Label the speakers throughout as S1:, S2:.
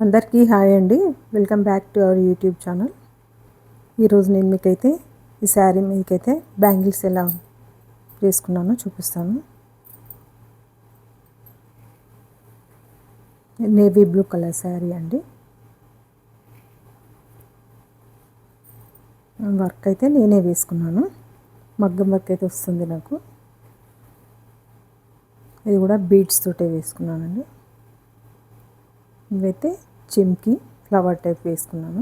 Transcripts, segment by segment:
S1: అందరికీ హాయ్ అండి. Welcome back to our YouTube channel. ఈరోజు నేను మీకైతే ఈ శారీ మీదకైతే బ్యాంగిల్స్ ఎలా వేసుకున్నానో చూపిస్తాను. నేవీ బ్లూ కలర్ శారీ అండి. వర్క్ అయితే నేనే వేసుకున్నాను. మగ్గం వర్క్ అయితే వస్తుంది నాకు. ఇది కూడా బీడ్స్ తోటే వేసుకున్నానండి. ఇవైతే చిమ్కి ఫ్లవర్ టైప్ వేసుకున్నాను.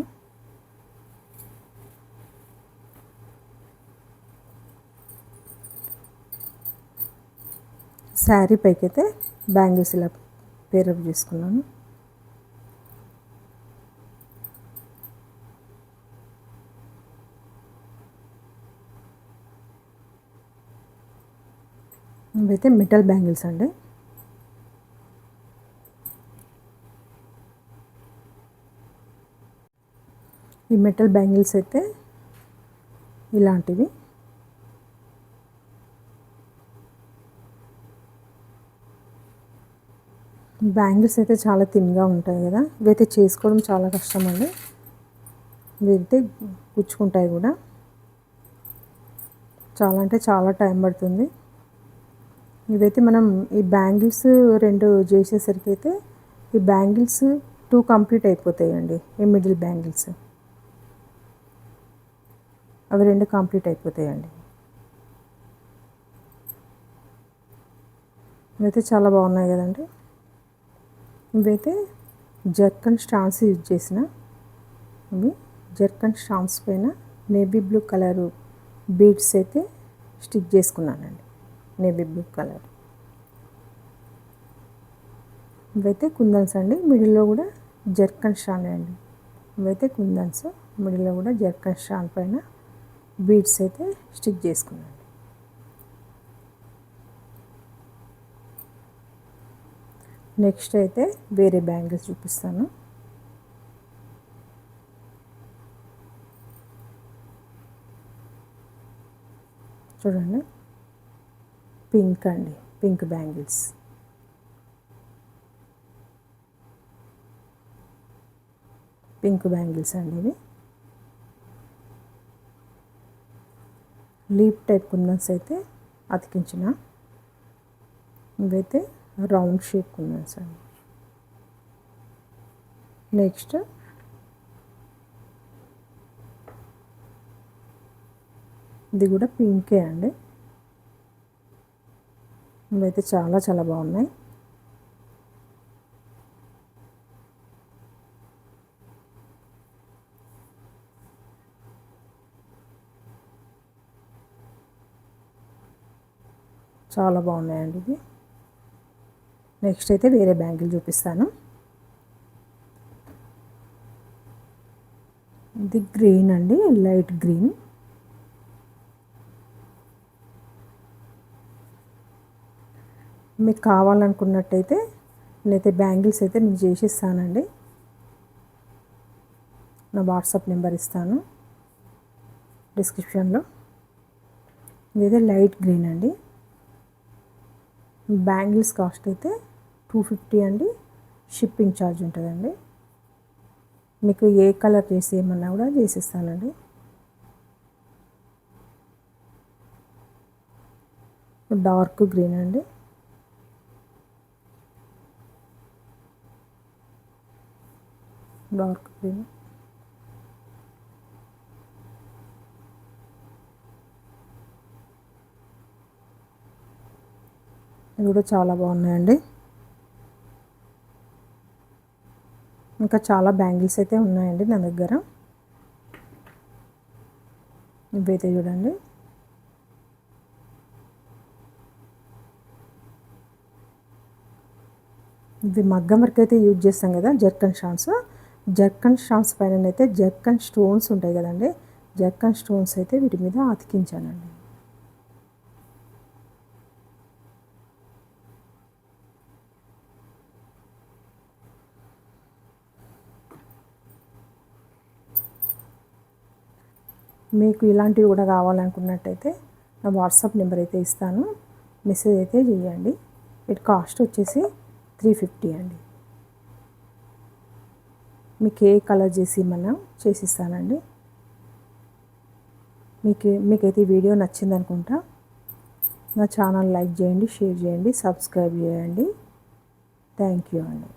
S1: శారీ పైకైతే బ్యాంగిల్స్ ఇలా పేరప్ చేసుకున్నాను. ఇవైతే మెటల్ బ్యాంగిల్స్ అండి. ఈ మెటల్ బ్యాంగిల్స్ అయితే ఇలాంటివి. బ్యాంగిల్స్ అయితే చాలా థిన్గా ఉంటాయి కదా, ఇవైతే చేసుకోవడం చాలా కష్టం అండి. ఇవైతే గుచ్చుకుంటాయి కూడా, చాలా అంటే చాలా టైం పడుతుంది. ఇవైతే మనం ఈ బ్యాంగిల్స్ 2 చేసేసరికి అయితే ఈ బ్యాంగిల్స్ 2 కంప్లీట్ అయిపోతాయండి. ఈ మిడిల్ బ్యాంగిల్స్ అవి 2 కంప్లీట్ అయిపోతాయండి. ఇవైతే చాలా బాగున్నాయి కదండి. ఇవైతే జర్కన్ స్టాన్స్ యూజ్ చేసిన ఇవి జర్కన్ స్టాన్స్ పైన నేవీ బ్లూ కలరు బీడ్స్ అయితే స్టిక్ చేసుకున్నానండి. Navy blue colour. ఇవైతే కుందన్స్ అండి. మిడిల్లో కూడా జర్కన్ స్టాన్ అండి. ఇవైతే కుందన్స్, మిడిల్లో కూడా జర్కన్ స్టాన్ పైన బీడ్స్ అయితే స్టిక్ చేసుకున్నాను. నెక్స్ట్ అయితే వేరే బ్యాంగిల్స్ చూపిస్తాను. చూడండి, పింక్ అండి, పింక్ బ్యాంగిల్స్. పింక్ బ్యాంగిల్స్ అండి ఇవి. లీప్ టైప్ కుందన్స్ అయితే అతికించిన. ఇవైతే రౌండ్ షేప్ కుందన్స్ అండి. నెక్స్ట్ ఇది కూడా పింకే అండి. ఇవైతే చాలా చాలా బాగున్నాయి. చాలా బాగున్నాయండి ఇవి. నెక్స్ట్ అయితే వేరే బ్యాంగిల్ చూపిస్తాను. ఇది గ్రీన్ అండి, లైట్ గ్రీన్. మీకు కావాలనుకున్నట్టయితే నేనైతే బ్యాంగిల్స్ అయితే మీకు చేసిస్తానండి. నా వాట్సాప్ నెంబర్ ఇస్తాను డిస్క్రిప్షన్లో. ఇదైతే లైట్ గ్రీన్ అండి. బ్యాంగిల్స్ కాస్ట్ అయితే 250 అండి. షిప్పింగ్ ఛార్జ్ ఉంటుందండి. మీకు ఏ కలర్ చేసి ఏమన్నా కూడా చేసిస్తానండి. డార్క్ గ్రీన్ అండి. Dark green. ఇవి కూడా చాలా బాగున్నాయండి. ఇంకా చాలా బ్యాంగిల్స్ అయితే ఉన్నాయండి నా దగ్గర. ఇవైతే చూడండి, ఇది మగ్గం వర్క్ అయితే యూజ్ చేస్తాం కదా, జర్కన్ స్టాన్స్. జర్కన్ స్టాన్స్ పైన అయితే జర్కన్ స్టోన్స్ ఉంటాయి కదండి, జర్కన్ స్టోన్స్ అయితే వీటి మీద అతికించానండి. మీకు ఇలాంటివి కూడా కావాలనుకున్నట్టయితే నా వాట్సాప్ నెంబర్ అయితే ఇస్తాను, మెసేజ్ అయితే చేయండి. వీటి కాస్ట్ వచ్చేసి 350 అండి. మీకు ఏ కలర్ చేసి మనం చేసిస్తానండి. మీకైతే ఈ వీడియో నచ్చింది అనుకుంటా. నా ఛానల్ లైక్ చేయండి, షేర్ చేయండి, సబ్స్క్రైబ్ చేయండి. థ్యాంక్ యూ అండి.